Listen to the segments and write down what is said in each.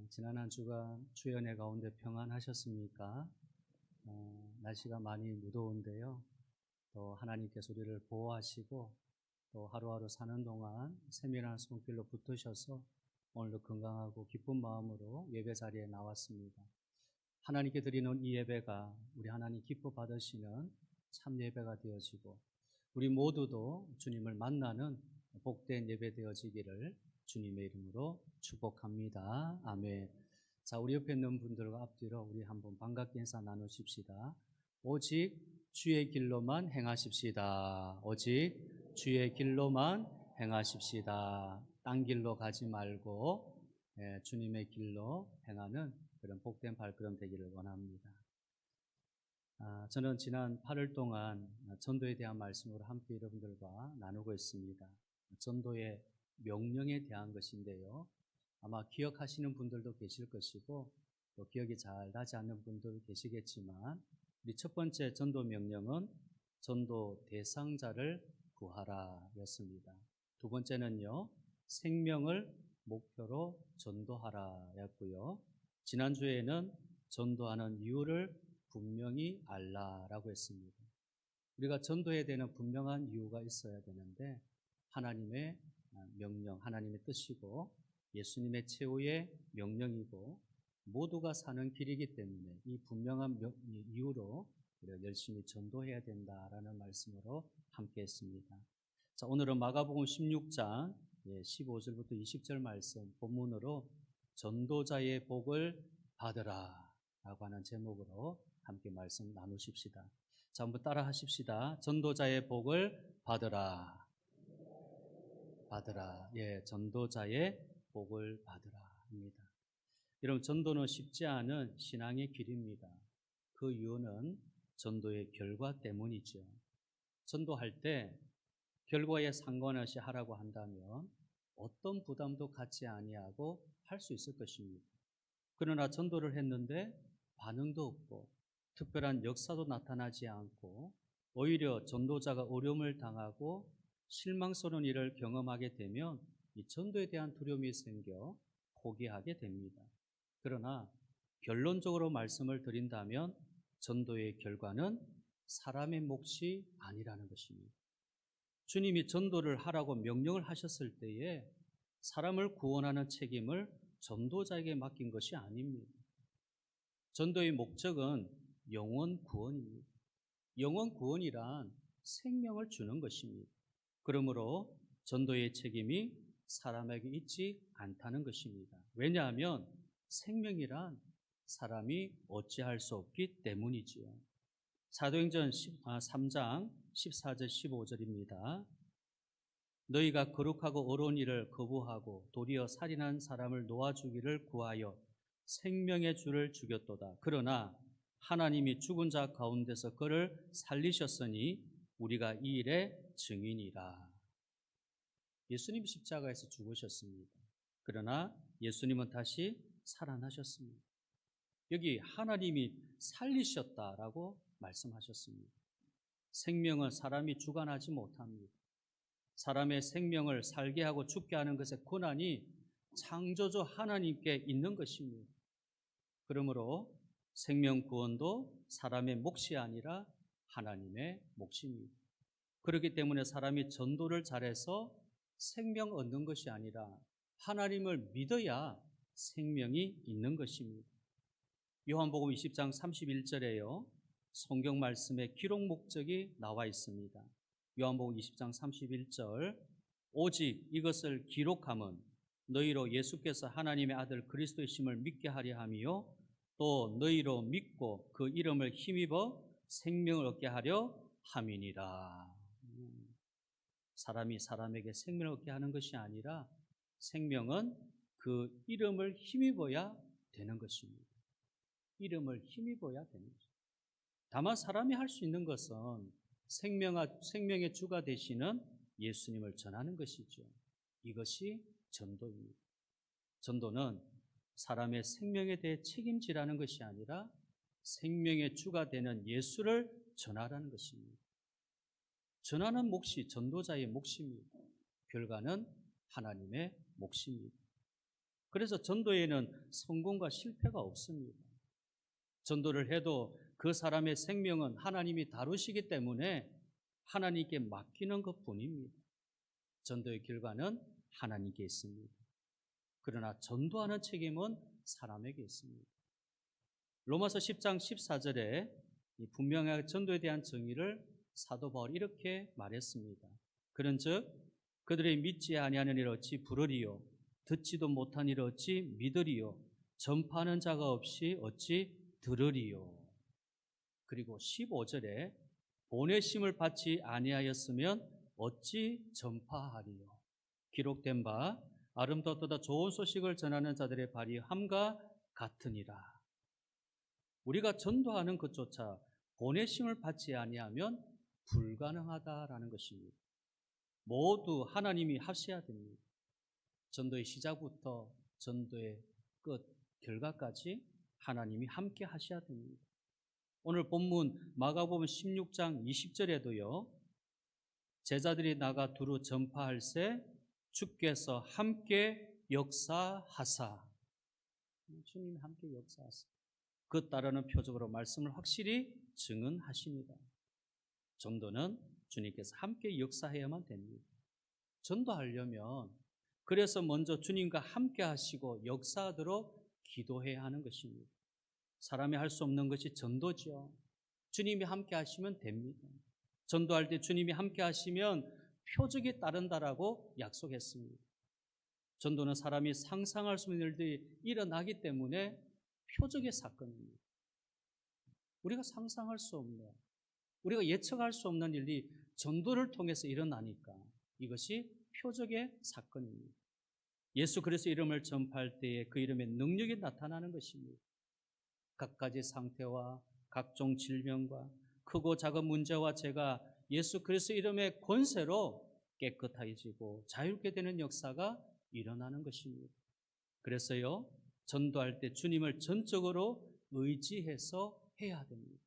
지난 한 주간 주연의 가운데 평안하셨습니까? 날씨가 많이 무더운데요. 또 하나님께서 우리를 보호하시고 또 하루하루 사는 동안 세밀한 손길로 붙으셔서 오늘도 건강하고 기쁜 마음으로 예배 자리에 나왔습니다. 하나님께 드리는 이 예배가 우리 하나님 기뻐 받으시는 참 예배가 되어지고 우리 모두도 주님을 만나는 복된 예배 되어지기를 주님의 이름으로 축복합니다. 아멘. 자, 우리 옆에 있는 분들과 앞뒤로 우리 한번 반갑게 인사 나누십시다. 오직 주의 길로만 행하십시다. 오직 주의 길로만 행하십시다. 딴 길로 가지 말고 주님의 길로 행하는 그런 복된 발걸음 되기를 원합니다. 저는 지난 8월 동안 전도에 대한 말씀으로 함께 여러분들과 나누고 있습니다. 전도의 명령에 대한 것인데요. 아마 기억하시는 분들도 계실 것이고 또 기억이 잘 나지 않는 분도 계시겠지만 우리 첫 번째 전도 명령은 전도 대상자를 구하라 였습니다. 두 번째는요. 생명을 목표로 전도하라 였고요. 지난주에는 전도하는 이유를 분명히 알라라고 했습니다. 우리가 전도해야 되는 분명한 이유가 있어야 되는데 하나님의 명령, 하나님의 뜻이고 예수님의 최후의 명령이고 모두가 사는 길이기 때문에 이 분명한 이유로 우리가 열심히 전도해야 된다라는 말씀으로 함께 했습니다. 자, 오늘은 마가복음 16장 15절부터 20절 말씀 본문으로 전도자의 복을 받으라 라고 하는 제목으로 함께 말씀 나누십시다. 자, 한번 따라 하십시다. 전도자의 복을 받으라. 받으라. 예, 전도자의 복을 받으라입니다. 여러분, 전도는 쉽지 않은 신앙의 길입니다. 그 이유는 전도의 결과 때문이죠. 전도할 때 결과에 상관없이 하라고 한다면 어떤 부담도 갖지 아니하고 할 수 있을 것입니다. 그러나 전도를 했는데 반응도 없고 특별한 역사도 나타나지 않고 오히려 전도자가 어려움을 당하고 실망스러운 일을 경험하게 되면 이 전도에 대한 두려움이 생겨 포기하게 됩니다. 그러나 결론적으로 말씀을 드린다면 전도의 결과는 사람의 몫이 아니라는 것입니다. 주님이 전도를 하라고 명령을 하셨을 때에 사람을 구원하는 책임을 전도자에게 맡긴 것이 아닙니다. 전도의 목적은 영혼 구원입니다. 영혼 구원이란 생명을 주는 것입니다. 그러므로 전도의 책임이 사람에게 있지 않다는 것입니다. 왜냐하면 생명이란 사람이 어찌할 수 없기 때문이지요. 사도행전 3장 14절 15절입니다. 너희가 거룩하고 어려운 일을 거부하고 도리어 살인한 사람을 놓아주기를 구하여 생명의 주를 죽였도다. 그러나 하나님이 죽은 자 가운데서 그를 살리셨으니 우리가 이 일의 증인이라. 예수님이 십자가에서 죽으셨습니다. 그러나 예수님은 다시 살아나셨습니다. 여기 하나님이 살리셨다라고 말씀하셨습니다. 생명은 사람이 주관하지 못합니다. 사람의 생명을 살게 하고 죽게 하는 것의 권한이 창조주 하나님께 있는 것입니다. 그러므로 생명 구원도 사람의 몫이 아니라 하나님의 몫입니다. 그렇기 때문에 사람이 전도를 잘해서 생명 얻는 것이 아니라 하나님을 믿어야 생명이 있는 것입니다. 요한복음 20장 31절에요. 성경 말씀의 기록 목적이 나와 있습니다. 요한복음 20장 31절 오직 이것을 기록함은 너희로 예수께서 하나님의 아들 그리스도이심을 믿게 하려 함이요 또 너희로 믿고 그 이름을 힘입어 생명을 얻게 하려 함이니라. 사람이 사람에게 생명을 얻게 하는 것이 아니라 생명은 그 이름을 힘입어야 되는 것입니다. 이름을 힘입어야 되는 것입니다. 다만 사람이 할 수 있는 것은 생명의 주가 되시는 예수님을 전하는 것이죠. 이것이 전도입니다. 전도는 사람의 생명에 대해 책임지라는 것이 아니라 생명의 주가 되는 예수를 전하라는 것입니다. 전하는 몫이 전도자의 몫입니다. 결과는 하나님의 몫입니다. 그래서 전도에는 성공과 실패가 없습니다. 전도를 해도 그 사람의 생명은 하나님이 다루시기 때문에 하나님께 맡기는 것뿐입니다. 전도의 결과는 하나님께 있습니다. 그러나 전도하는 책임은 사람에게 있습니다. 로마서 10장 14절에 분명하게 전도에 대한 정의를 사도 바울이 이렇게 말했습니다. 그런즉 그들이 믿지 아니하는 이를 어찌 부르리요, 듣지도 못한 이를 어찌 믿으리요, 전파하는 자가 없이 어찌 들으리요. 그리고 15절에 보내심을 받지 아니하였으면 어찌 전파하리요. 기록된 바 아름답도다 좋은 소식을 전하는 자들의 발이 함과 같으니라. 우리가 전도하는 것조차 보내심을 받지 아니하면 불가능하다라는 것입니다. 모두 하나님이 하셔야 됩니다. 전도의 시작부터 전도의 끝, 결과까지 하나님이 함께 하셔야 됩니다. 오늘 본문 마가복음 16장 20절에도요. 제자들이 나가 두루 전파할새 주께서 함께 역사하사, 주님이 함께 역사하사, 그 따르는 표적으로 말씀을 확실히 증언하십니다. 전도는 주님께서 함께 역사해야만 됩니다. 전도하려면 그래서 먼저 주님과 함께 하시고 역사하도록 기도해야 하는 것입니다. 사람이 할 수 없는 것이 전도죠. 주님이 함께 하시면 됩니다. 전도할 때 주님이 함께 하시면 표적이 따른다라고 약속했습니다. 전도는 사람이 상상할 수 없는 일들이 일어나기 때문에 표적의 사건입니다. 우리가 상상할 수 없는, 우리가 예측할 수 없는 일이 전도를 통해서 일어나니까 이것이 표적의 사건입니다. 예수 그리스도 이름을 전파할 때에 그 이름의 능력이 나타나는 것입니다. 각가지 상태와 각종 질병과 크고 작은 문제와 죄가 예수 그리스도 이름의 권세로 깨끗해지고 자유롭게 되는 역사가 일어나는 것입니다. 그래서요, 전도할 때 주님을 전적으로 의지해서 해야 됩니다.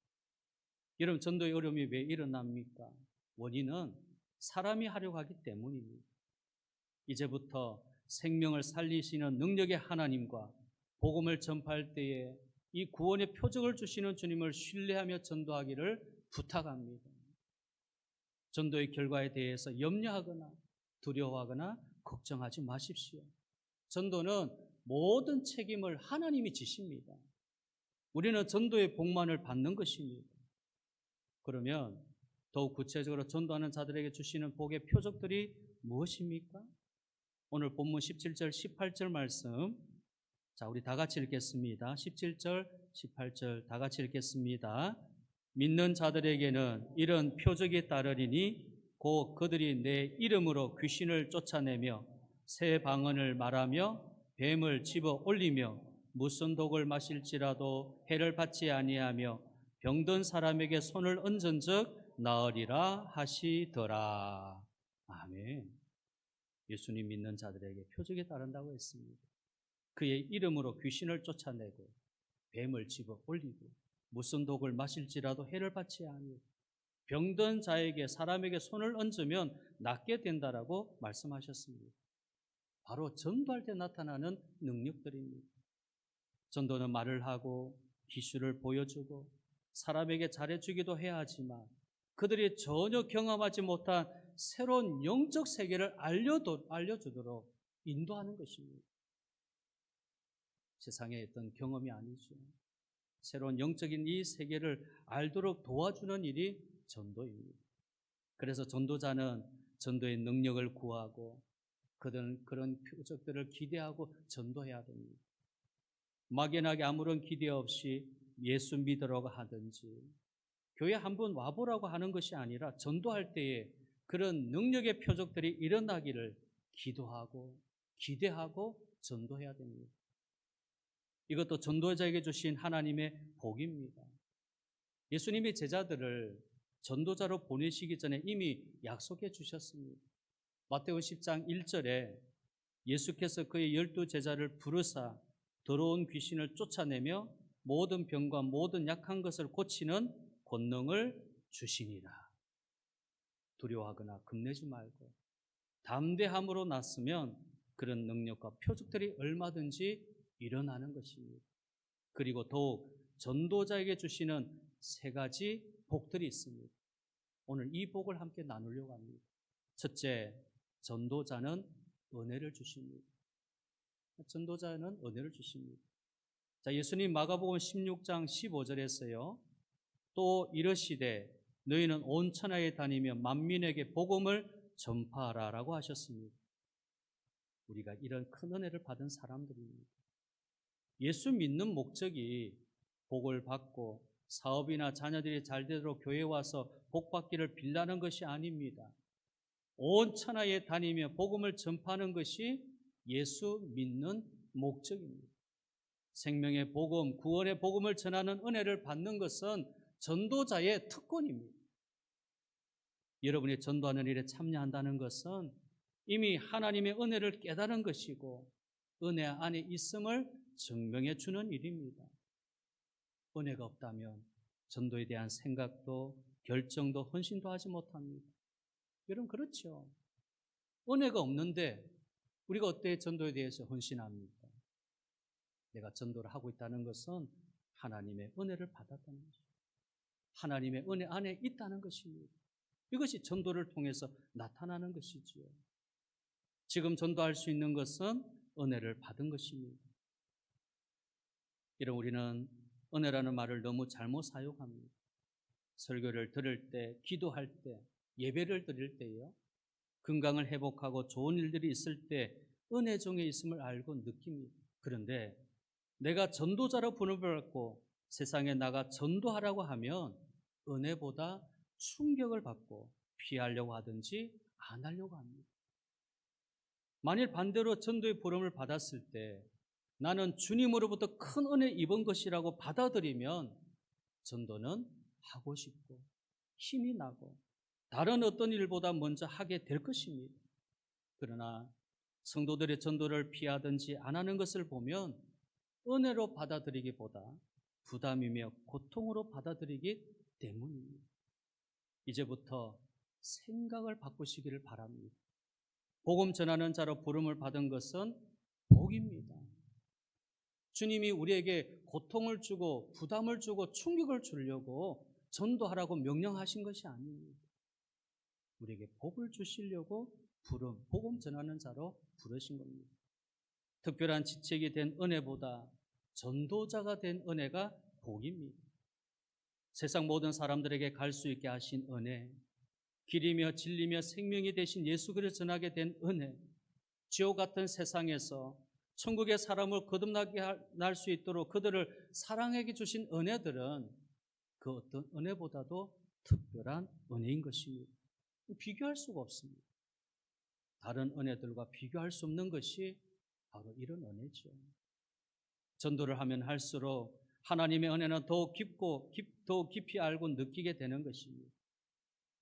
여러분, 전도의 어려움이 왜 일어납니까? 원인은 사람이 하려고 하기 때문입니다. 이제부터 생명을 살리시는 능력의 하나님과 복음을 전파할 때에 이 구원의 표적을 주시는 주님을 신뢰하며 전도하기를 부탁합니다. 전도의 결과에 대해서 염려하거나 두려워하거나 걱정하지 마십시오. 전도는 모든 책임을 하나님이 지십니다. 우리는 전도의 복만을 받는 것입니다. 그러면 더욱 구체적으로 전도하는 자들에게 주시는 복의 표적들이 무엇입니까? 오늘 본문 17절, 18절 말씀, 자, 우리 다 같이 읽겠습니다. 17절, 18절 다 같이 읽겠습니다. 믿는 자들에게는 이런 표적이 따르리니 곧 그들이 내 이름으로 귀신을 쫓아내며 새 방언을 말하며 뱀을 집어 올리며 무슨 독을 마실지라도 해를 받지 아니하며 병든 사람에게 손을 얹은즉 나으리라 하시더라. 아멘. 예수님 믿는 자들에게 표적이 따른다고 했습니다. 그의 이름으로 귀신을 쫓아내고 뱀을 집어 올리고 무슨 독을 마실지라도 해를 받지 아니하고 병든 자에게 사람에게 손을 얹으면 낫게 된다라고 말씀하셨습니다. 바로 전도할 때 나타나는 능력들입니다. 전도는 말을 하고 기술을 보여주고 사람에게 잘해주기도 해야 하지만 그들이 전혀 경험하지 못한 새로운 영적 세계를 알려주도록 인도하는 것입니다. 세상에 있던 경험이 아니죠. 새로운 영적인 이 세계를 알도록 도와주는 일이 전도입니다. 그래서 전도자는 전도의 능력을 구하고 그들은 그런 표적들을 기대하고 전도해야 됩니다. 막연하게 아무런 기대 없이 예수 믿으라고 하든지 교회 한번 와보라고 하는 것이 아니라 전도할 때에 그런 능력의 표적들이 일어나기를 기도하고 기대하고 전도해야 됩니다. 이것도 전도자에게 주신 하나님의 복입니다. 예수님이 제자들을 전도자로 보내시기 전에 이미 약속해 주셨습니다. 마태복음 10장 1절에 예수께서 그의 12제자를 부르사 더러운 귀신을 쫓아내며 모든 병과 모든 약한 것을 고치는 권능을 주시니라. 두려워하거나 겁내지 말고 담대함으로 났으면 그런 능력과 표적들이 얼마든지 일어나는 것입니다. 그리고 더욱 전도자에게 주시는 세 가지 복들이 있습니다. 오늘 이 복을 함께 나누려고 합니다. 첫째, 전도자는 은혜를 주십니다. 전도자는 은혜를 주십니다. 자, 예수님 마가복음 16장 15절에서요. 또 이르시되 너희는 온 천하에 다니며 만민에게 복음을 전파하라라고 하셨습니다. 우리가 이런 큰 은혜를 받은 사람들입니다. 예수 믿는 목적이 복을 받고 사업이나 자녀들이 잘되도록 교회에 와서 복 받기를 빌라는 것이 아닙니다. 온 천하에 다니며 복음을 전파하는 것이 예수 믿는 목적입니다. 생명의 복음, 구원의 복음을 전하는 은혜를 받는 것은 전도자의 특권입니다. 여러분이 전도하는 일에 참여한다는 것은 이미 하나님의 은혜를 깨달은 것이고 은혜 안에 있음을 증명해 주는 일입니다. 은혜가 없다면 전도에 대한 생각도 결정도 헌신도 하지 못합니다. 여러분 그렇죠? 은혜가 없는데 우리가 어떻게 전도에 대해서 헌신합니까? 내가 전도를 하고 있다는 것은 하나님의 은혜를 받았다는 것입니다. 하나님의 은혜 안에 있다는 것입니다. 이것이 전도를 통해서 나타나는 것이지요. 지금 전도할 수 있는 것은 은혜를 받은 것입니다. 이런 우리는 은혜라는 말을 너무 잘못 사용합니다. 설교를 들을 때, 기도할 때, 예배를 드릴 때요. 건강을 회복하고 좋은 일들이 있을 때 은혜 중에 있음을 알고 느낍니다. 그런데 내가 전도자로 부름을 받고 세상에 나가 전도하라고 하면 은혜보다 충격을 받고 피하려고 하든지 안 하려고 합니다. 만일 반대로 전도의 부름을 받았을 때 나는 주님으로부터 큰 은혜 입은 것이라고 받아들이면 전도는 하고 싶고 힘이 나고 다른 어떤 일보다 먼저 하게 될 것입니다. 그러나 성도들의 전도를 피하든지 안 하는 것을 보면 은혜로 받아들이기보다 부담이며 고통으로 받아들이기 때문입니다. 이제부터 생각을 바꾸시기를 바랍니다. 복음 전하는 자로 부름을 받은 것은 복입니다. 주님이 우리에게 고통을 주고 부담을 주고 충격을 주려고 전도하라고 명령하신 것이 아닙니다. 우리에게 복을 주시려고 복음 전하는 자로 부르신 겁니다. 특별한 지책이 된 은혜보다 전도자가 된 은혜가 복입니다. 세상 모든 사람들에게 갈 수 있게 하신 은혜, 길이며 진리며 생명이 되신 예수 그리스도를 전하게 된 은혜, 지옥 같은 세상에서 천국의 사람을 거듭나게 할 수 있도록 그들을 사랑하게 주신 은혜들은 그 어떤 은혜보다도 특별한 은혜인 것입니다. 비교할 수가 없습니다. 다른 은혜들과 비교할 수 없는 것이 바로 이런 은혜죠. 전도를 하면 할수록 하나님의 은혜는 더욱 깊고 더욱 깊이 알고 느끼게 되는 것입니다.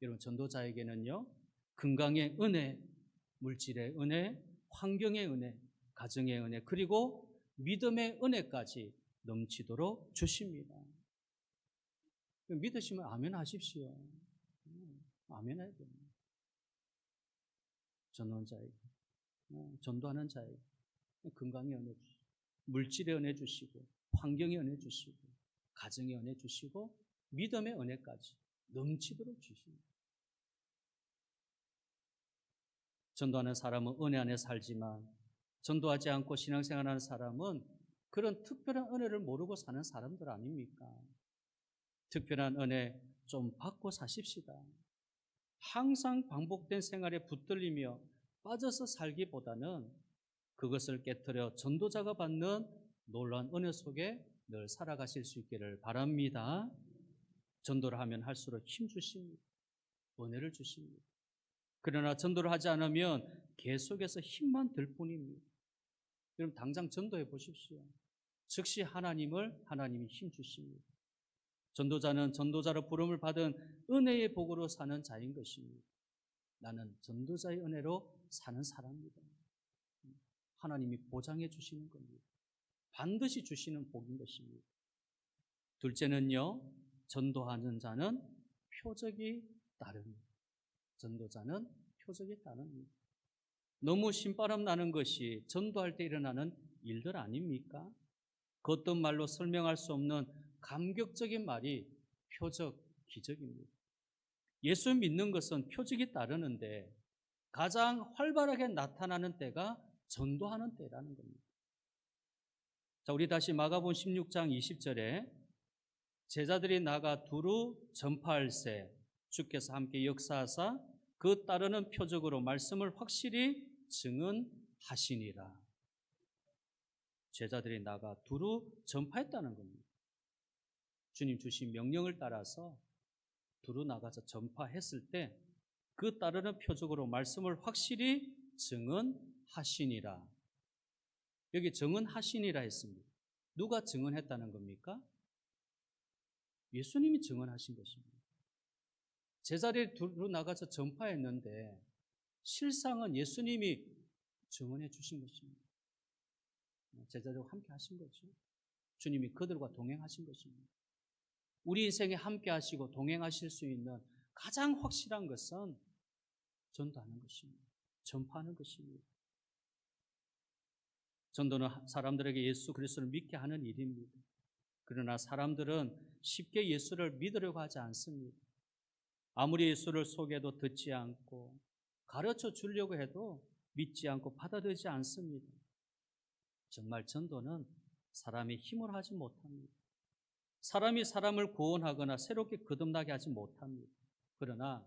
여러분 전도자에게는요, 건강의 은혜, 물질의 은혜, 환경의 은혜, 가정의 은혜, 그리고 믿음의 은혜까지 넘치도록 주십니다. 믿으시면 아멘 하십시오. 아멘 해야 됩니다. 전도자에게, 전도하는 자에게 건강의 은혜 주시고, 물질의 은혜 주시고, 환경의 은혜 주시고, 가정의 은혜 주시고, 믿음의 은혜까지 넘치도록 주십니다. 전도하는 사람은 은혜 안에 살지만 전도하지 않고 신앙생활하는 사람은 그런 특별한 은혜를 모르고 사는 사람들 아닙니까? 특별한 은혜 좀 받고 사십시다. 항상 반복된 생활에 붙들리며 빠져서 살기보다는 그것을 깨트려 전도자가 받는 놀라운 은혜 속에 늘 살아가실 수 있기를 바랍니다. 전도를 하면 할수록 힘 주십니다. 은혜를 주십니다. 그러나 전도를 하지 않으면 계속해서 힘만 들 뿐입니다. 여러분 당장 전도해 보십시오. 즉시 하나님이 힘 주십니다. 전도자는 전도자로 부름을 받은 은혜의 복으로 사는 자인 것입니다. 나는 전도자의 은혜로 사는 사람입니다. 하나님이 보장해 주시는 겁니다. 반드시 주시는 복인 것입니다. 둘째는요, 전도하는 자는 표적이 따릅니다. 전도자는 표적이 따릅니다. 너무 신바람 나는 것이 전도할 때 일어나는 일들 아닙니까? 그 어떤 말로 설명할 수 없는 감격적인 말이 표적, 기적입니다. 예수 믿는 것은 표적이 따르는데 가장 활발하게 나타나는 때가 전도하는 때라는 겁니다. 자, 우리 다시 마가복음 16장 20절에 제자들이 나가 두루 전파할세 주께서 함께 역사하사 그 따르는 표적으로 말씀을 확실히 증언하시니라. 제자들이 나가 두루 전파했다는 겁니다. 주님 주신 명령을 따라서 두루 나가서 전파했을 때 그 따르는 표적으로 말씀을 확실히 증언하시니라. 여기 증언하시니라 했습니다. 누가 증언했다는 겁니까? 예수님이 증언하신 것입니다. 제자리에 두루 나가서 전파했는데 실상은 예수님이 증언해 주신 것입니다. 제자들과 함께 하신 거죠. 주님이 그들과 동행하신 것입니다. 우리 인생에 함께 하시고 동행하실 수 있는 가장 확실한 것은 전도하는 것입니다. 전파하는 것입니다. 전도는 사람들에게 예수 그리스도를 믿게 하는 일입니다. 그러나 사람들은 쉽게 예수를 믿으려고 하지 않습니다. 아무리 예수를 소개해도 듣지 않고 가르쳐 주려고 해도 믿지 않고 받아들이지 않습니다. 정말 전도는 사람이 힘을 하지 못합니다. 사람이 사람을 구원하거나 새롭게 거듭나게 하지 못합니다. 그러나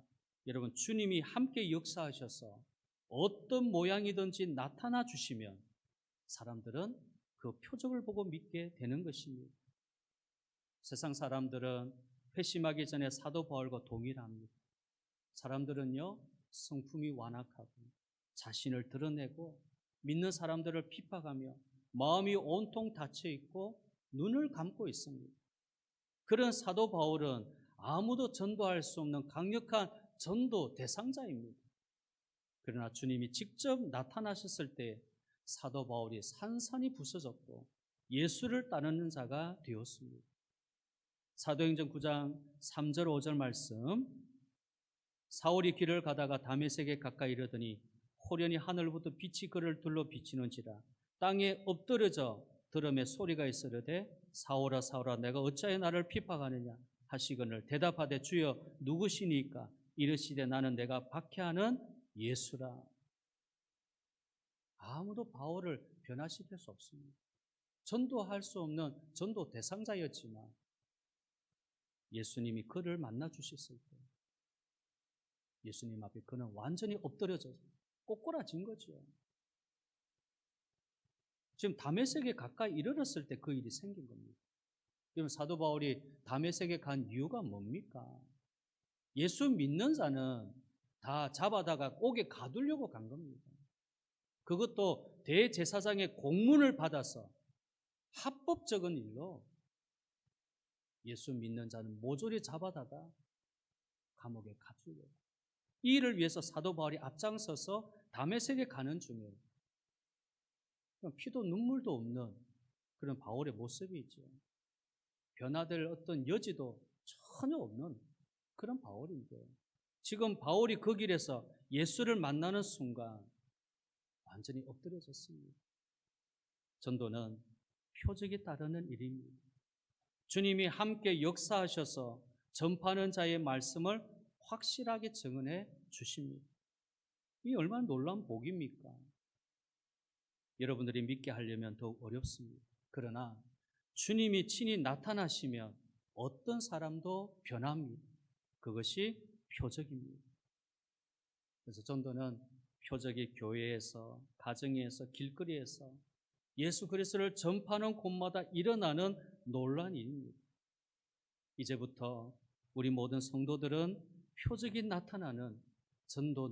여러분, 주님이 함께 역사하셔서 어떤 모양이든지 나타나 주시면 사람들은 그 표적을 보고 믿게 되는 것입니다. 세상 사람들은 회심하기 전에 사도 바울과 동일합니다. 사람들은요, 성품이 완악하고 자신을 드러내고 믿는 사람들을 핍박하며 마음이 온통 닫혀 있고 눈을 감고 있습니다. 그런 사도 바울은 아무도 전도할 수 없는 강력한 전도 대상자입니다. 그러나 주님이 직접 나타나셨을 때 사도 바울이 산산이 부서졌고 예수를 따르는 자가 되었습니다. 사도행전 9장 3절 5절 말씀, 사울이 길을 가다가 다메섹에 가까이 이르더니 호련히 하늘부터 빛이 그를 둘러 비치는지라 땅에 엎드려져 들음에 소리가 있으르되 사울아 사울아 내가 어찌하여 나를 핍박하느냐 하시거늘 대답하되 주여 누구시니까 이르시되 나는 내가 박해하는 예수라. 아무도 바울을 변화시킬 수 없습니다. 전도할 수 없는 전도 대상자였지만 예수님이 그를 만나 주셨을 때 예수님 앞에 그는 완전히 엎드려져서 꼬꾸라진 거죠. 지금 다메섹에 가까이 이르렀을 때 그 일이 생긴 겁니다. 그럼 사도 바울이 다메섹에 간 이유가 뭡니까? 예수 믿는 자는 다 잡아다가 옥에 가두려고 간 겁니다. 그것도 대제사장의 공문을 받아서 합법적인 일로 예수 믿는 자는 모조리 잡아다가 감옥에 가두려고. 이 일을 위해서 사도 바울이 앞장서서 다메섹에 가는 중에 피도 눈물도 없는 그런 바울의 모습이 있죠. 변화될 어떤 여지도 전혀 없는 그런 바울인데 지금 바울이 그 길에서 예수를 만나는 순간 완전히 엎드려졌습니다. 전도는 표적이 따르는 일입니다. 주님이 함께 역사하셔서 전파하는 자의 말씀을 확실하게 증언해 주십니다. 이 얼마나 놀라운 복입니까? 여러분들이 믿게 하려면 더욱 어렵습니다. 그러나 주님이 친히 나타나시면 어떤 사람도 변합니다. 그것이 표적입니다. 그래서 전도는 표적이 교회에서, 가정에서, 길거리에서 예수 그리스도를 전파하는 곳마다 일어나는 놀라운 일입니다. 이제부터 우리 모든 성도들은 표적이 나타나는 전도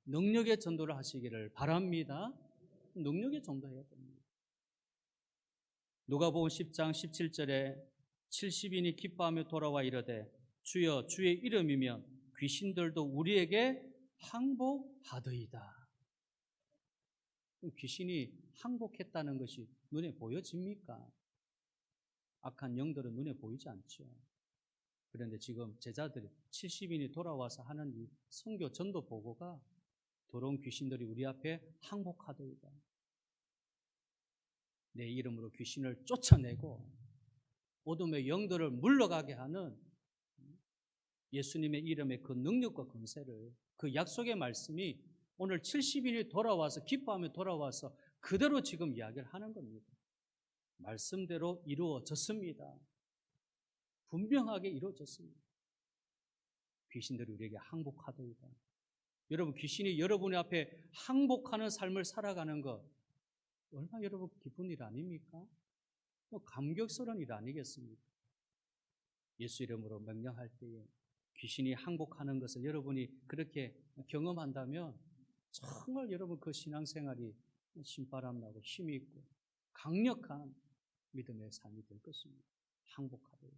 능력의 전도를 하시기를 바랍니다. 능력의 전도해야 됩니다. 누가복음 10장 17절에 70인이 기뻐하며 돌아와 이르되 주여 주의 이름이면 귀신들도 우리에게 항복하더이다. 귀신이 항복했다는 것이 눈에 보여집니까? 악한 영들은 눈에 보이지 않죠. 그런데 지금 제자들 70인이 돌아와서 하는 이 선교 전도 보고가 더러운 귀신들이 우리 앞에 항복하더이다. 내 이름으로 귀신을 쫓아내고 어둠의 영들을 물러가게 하는 예수님의 이름의 그 능력과 권세를, 그 약속의 말씀이 오늘 70인이 돌아와서 기뻐하며 돌아와서 그대로 지금 이야기를 하는 겁니다. 말씀대로 이루어졌습니다. 분명하게 이루어졌습니다. 귀신들이 우리에게 항복하더이다. 여러분, 귀신이 여러분의 앞에 항복하는 삶을 살아가는 것 얼마나 여러분 기쁜 일 아닙니까? 감격스러운 일 아니겠습니까? 예수 이름으로 명령할 때에 귀신이 항복하는 것을 여러분이 그렇게 경험한다면 정말 여러분 그 신앙생활이 신바람 나고 힘이 있고 강력한 믿음의 삶이 될 것입니다. 항복하도록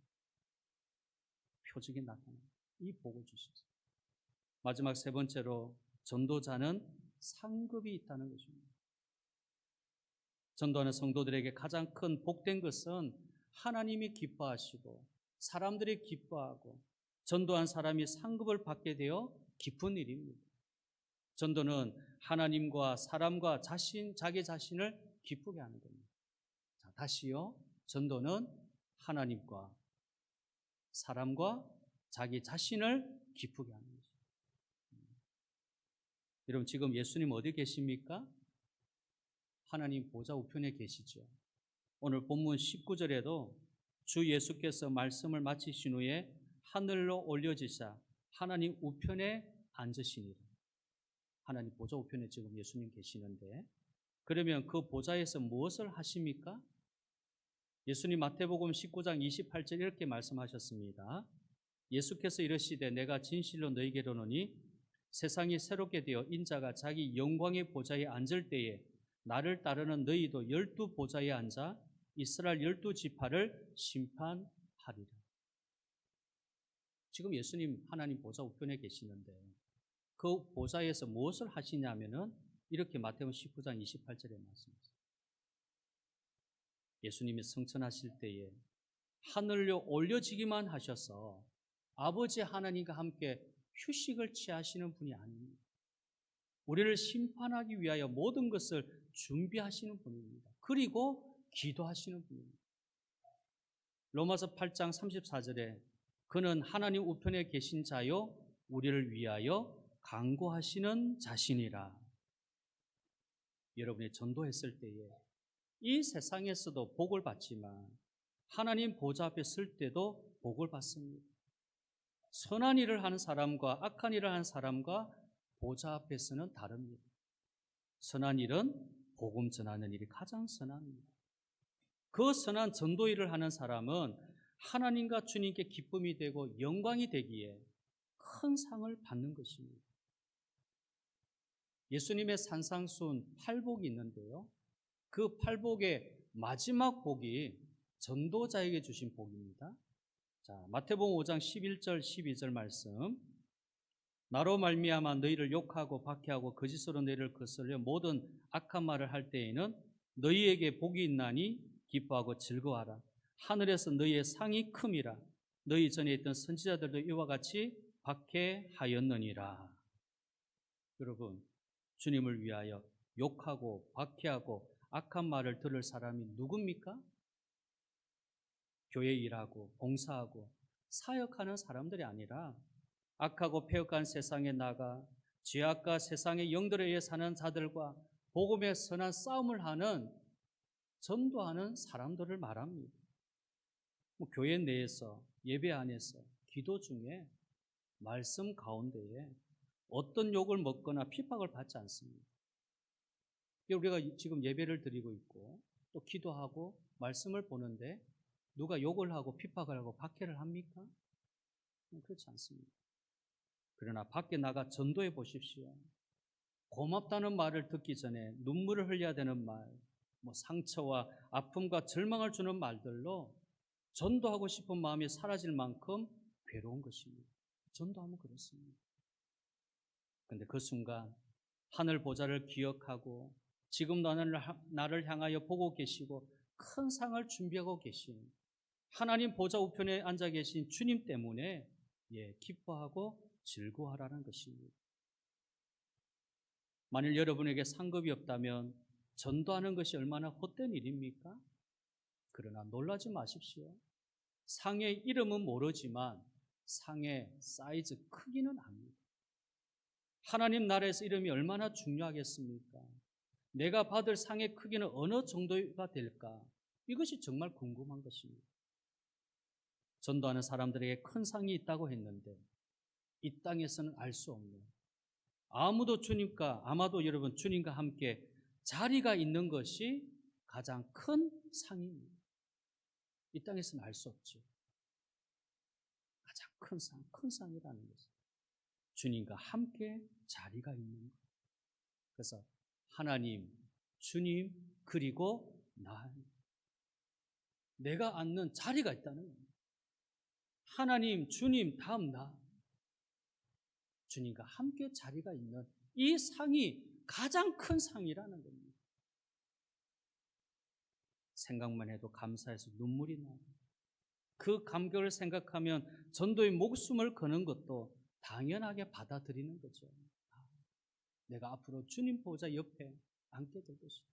표적이 나타나는 이 복을 주셔서. 마지막 세 번째로 전도자는 상급이 있다는 것입니다. 전도하는 성도들에게 가장 큰 복된 것은 하나님이 기뻐하시고 사람들이 기뻐하고 전도한 사람이 상급을 받게 되어 기쁜 일입니다. 전도는 하나님과 사람과 자기 자신을 기쁘게 하는 겁니다. 자, 다시요. 전도는 하나님과 사람과 자기 자신을 기쁘게 하는 것입니다. 여러분, 지금 예수님 어디 계십니까? 하나님 보좌 우편에 계시죠. 오늘 본문 19절에도 주 예수께서 말씀을 마치신 후에 하늘로 올려지사 하나님 우편에 앉으시니라. 하나님 보좌 우편에 지금 예수님 계시는데, 그러면 그 보좌에서 무엇을 하십니까? 예수님 마태복음 19장 28절 이렇게 말씀하셨습니다. 예수께서 이르시되 내가 진실로 너희에게 이르노니 세상이 새롭게 되어 인자가 자기 영광의 보좌에 앉을 때에 나를 따르는 너희도 12 보좌에 앉아 이스라엘 12지파를 심판하리라. 지금 예수님 하나님 보좌 우편에 계시는데 그 보좌에서 무엇을 하시냐면은 이렇게 마태복음 19장 28절에 말씀하십니다. 예수님이 성천하실 때에 하늘로 올려지기만 하셔서 아버지 하나님과 함께 휴식을 취하시는 분이 아닙니다. 우리를 심판하기 위하여 모든 것을 준비하시는 분입니다. 그리고 기도하시는 분입니다. 로마서 8장 34절에 그는 하나님 우편에 계신 자요 우리를 위하여 간구하시는 자신이라. 여러분이 전도했을 때에 이 세상에서도 복을 받지만 하나님 보좌 앞에 설 때도 복을 받습니다. 선한 일을 하는 사람과 악한 일을 하는 사람과 보좌 앞에서는 다릅니다. 선한 일은 복음 전하는 일이 가장 선합니다. 그 선한 전도 일을 하는 사람은 하나님과 주님께 기쁨이 되고 영광이 되기에 큰 상을 받는 것입니다. 예수님의 산상수훈 8복이 있는데요. 그 8복의 마지막 복이 전도자에게 주신 복입니다. 자, 마태복음 5장 11절 12절 말씀. 나로 말미암아 너희를 욕하고 박해하고 거짓으로 너희를 거슬려 모든 악한 말을 할 때에는 너희에게 복이 있나니 기뻐하고 즐거워하라. 하늘에서 너희의 상이 큼이라. 너희 전에 있던 선지자들도 이와 같이 박해하였느니라. 여러분, 주님을 위하여 욕하고 박해하고 악한 말을 들을 사람이 누굽니까? 교회 일하고 봉사하고 사역하는 사람들이 아니라 악하고 폐역한 세상에 나가 죄악과 세상의 영들에 의해 사는 자들과 복음의 선한 싸움을 하는 전도하는 사람들을 말합니다. 교회 내에서 예배 안에서 기도 중에 말씀 가운데에 어떤 욕을 먹거나 핍박을 받지 않습니다. 우리가 지금 예배를 드리고 있고 또 기도하고 말씀을 보는데 누가 욕을 하고 핍박을 하고 박해를 합니까? 그렇지 않습니다. 그러나 밖에 나가 전도해 보십시오. 고맙다는 말을 듣기 전에 눈물을 흘려야 되는 말, 상처와 아픔과 절망을 주는 말들로 전도하고 싶은 마음이 사라질 만큼 괴로운 것입니다. 전도하면 그렇습니다. 그런데 그 순간 하늘 보좌를 기억하고 지금 나를 향하여 보고 계시고 큰 상을 준비하고 계신 하나님 보좌 우편에 앉아 계신 주님 때문에 기뻐하고 즐거워하라는 것입니다. 만일 여러분에게 상급이 없다면 전도하는 것이 얼마나 헛된 일입니까? 그러나 놀라지 마십시오. 상의 이름은 모르지만 상의 사이즈 크기는 압니다. 하나님 나라에서 이름이 얼마나 중요하겠습니까? 내가 받을 상의 크기는 어느 정도가 될까? 이것이 정말 궁금한 것입니다. 전도하는 사람들에게 큰 상이 있다고 했는데 이 땅에서는 알 수 없는, 아마도 여러분 주님과 함께 자리가 있는 것이 가장 큰 상입니다. 이 땅에서는 알 수 없죠. 가장 큰 상이라는 것은 주님과 함께 자리가 있는 것. 그래서 하나님, 주님, 그리고 내가 앉는 자리가 있다는 겁니다. 하나님, 주님, 다음 나. 주님과 함께 자리가 있는 이 상이 가장 큰 상이라는 겁니다. 생각만 해도 감사해서 눈물이 나요. 그 감격을 생각하면 전도의 목숨을 거는 것도 당연하게 받아들이는 거죠. 내가 앞으로 주님 보좌 옆에 앉게 될 것이다.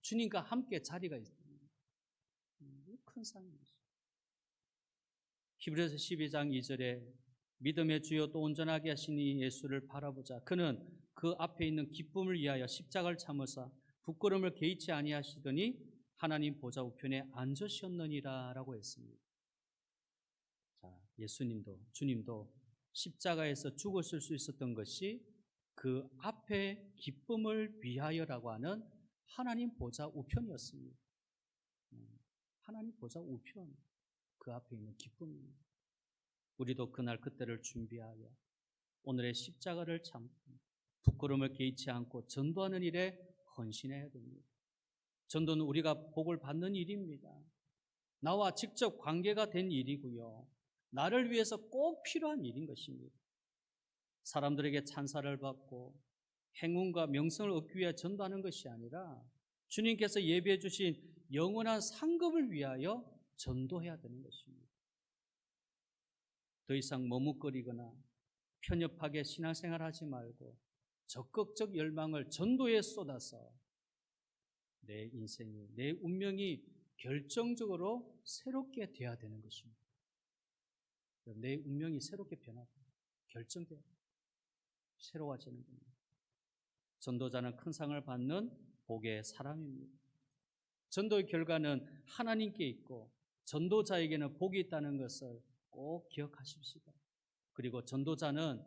주님과 함께 자리가 있습니다. 큰 상입니다. 히브리서 12장 2절에 믿음의 주여 또 온전하게 하시니 예수를 바라보자. 그는 그 앞에 있는 기쁨을 위하여 십자가를 참으사 부끄러움을 개의치 아니하시더니 하나님 보좌 우편에 앉으셨느니라 라고 했습니다. 자, 예수님도 주님도 십자가에서 죽으실 수 있었던 것이 그 앞에 기쁨을 위하여라고 하는 하나님 보좌 우편이었습니다. 하나님 보좌 우편, 그 앞에 있는 기쁨입니다. 우리도 그날 그때를 준비하여 오늘의 십자가를 참고 부끄러움을 개의치 않고 전도하는 일에 헌신해야 됩니다. 전도는 우리가 복을 받는 일입니다. 나와 직접 관계가 된 일이고요. 나를 위해서 꼭 필요한 일인 것입니다. 사람들에게 찬사를 받고 행운과 명성을 얻기 위해 전도하는 것이 아니라 주님께서 예비해 주신 영원한 상급을 위하여 전도해야 되는 것입니다. 더 이상 머뭇거리거나 편협하게 신앙생활하지 말고 적극적 열망을 전도에 쏟아서 내 인생이, 내 운명이 결정적으로 새롭게 되어야 되는 것입니다. 내 운명이 새롭게 변하고 결정되어 새로워지는 겁니다. 전도자는 큰 상을 받는 복의 사람입니다. 전도의 결과는 하나님께 있고 전도자에게는 복이 있다는 것을 꼭 기억하십시오. 그리고 전도자는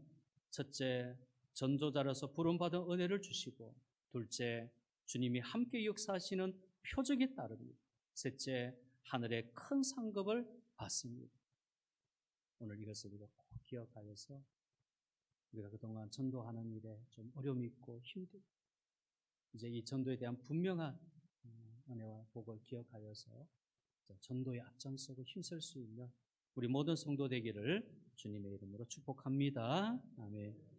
첫째, 전도자로서 부름받은 은혜를 주시고, 둘째, 주님이 함께 역사하시는 표적이 따릅니다. 셋째, 하늘의 큰 상급을 받습니다. 오늘 이것을 우리가 꼭 기억하여서 우리가 그동안 전도하는 일에 좀 어려움이 있고 힘들고 이제 이 전도에 대한 분명한 은혜와 복을 기억하여서 전도에 앞장서고 힘쓸 수 있는 우리 모든 성도 되기를 주님의 이름으로 축복합니다. 아멘.